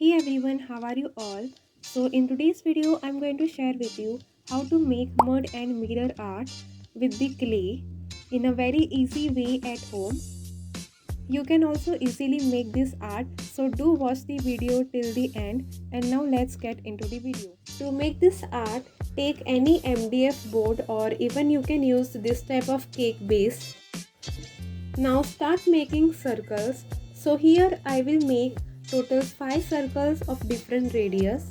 Hey everyone, how are you all? So in today's video, I'm going to share with you how to make mud and mirror art with the clay in a very easy way at home. You can also easily make this art, so do watch the video till the end. And now let's get into the video. To make this art, take any MDF board or even you can use this type of cake base. Now start making circles. So here I will make total 5 circles of different radius.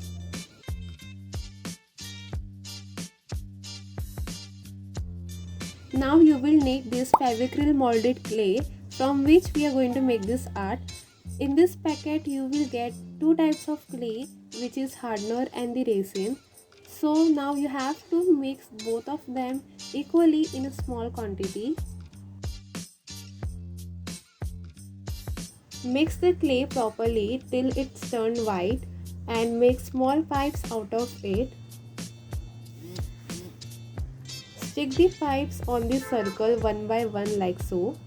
Now you will need this Fevicryl molded clay from which we are going to make this art. In this packet you will get two types of clay, which is hardener and the resin. So now you have to mix both of them equally in a small quantity. Mix the clay properly till it's turned white and make small pipes out of it. Stick the pipes on the circle one by one like so.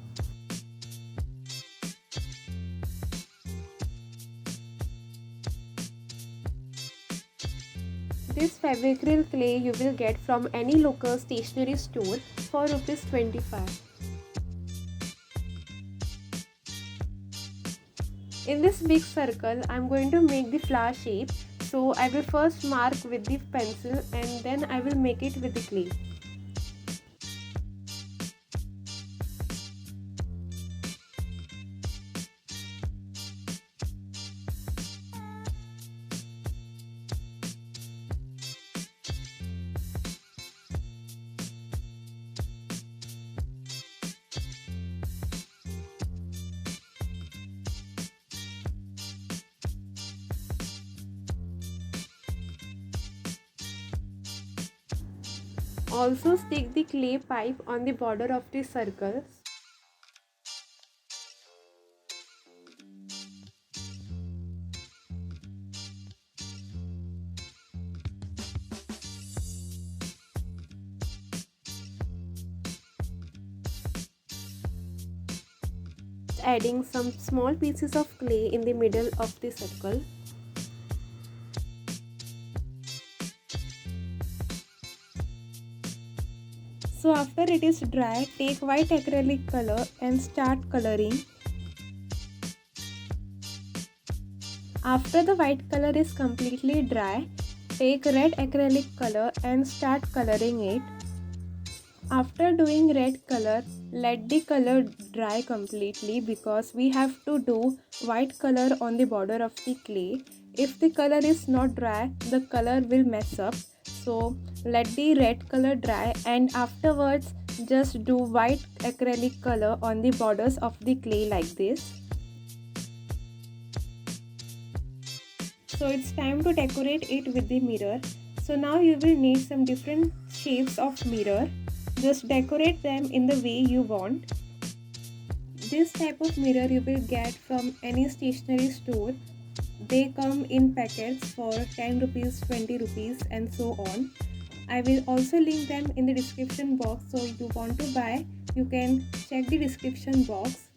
This Fevicryl clay you will get from any local stationery store for ₹25. In this big circle, I am going to make the flower shape. So I will first mark with the pencil and then I will make it with the clay. Also stick the clay pipe on the border of the circles. Adding some small pieces of clay in the middle of the circle. So after it is dry, take white acrylic color and start coloring. After the white color is completely dry, take red acrylic color and start coloring it. After doing red color, let the color dry completely because we have to do white color on the border of the clay. If the color is not dry, the color will mess up. So let the red color dry and afterwards just do white acrylic color on the borders of the clay like this. So it's time to decorate it with the mirror. So now you will need some different shapes of mirror. Just decorate them in the way you want. This type of mirror you will get from any stationery store. They come in packets for 10 rupees, 20 rupees and so on. I will also link them in the description box, so if you want to buy, you can check the description box.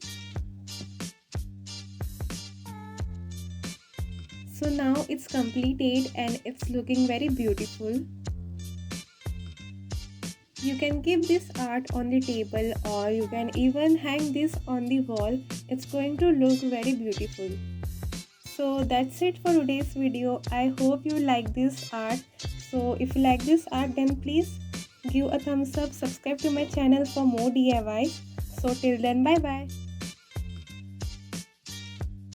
So now it's completed and it's looking very beautiful. You can keep this art on the table or you can even hang this on the wall. It's going to look very beautiful. So that's it for today's video. I hope you like this art. So if you like this art, then please give a thumbs up, subscribe to my channel for more DIYs. So till then, bye bye.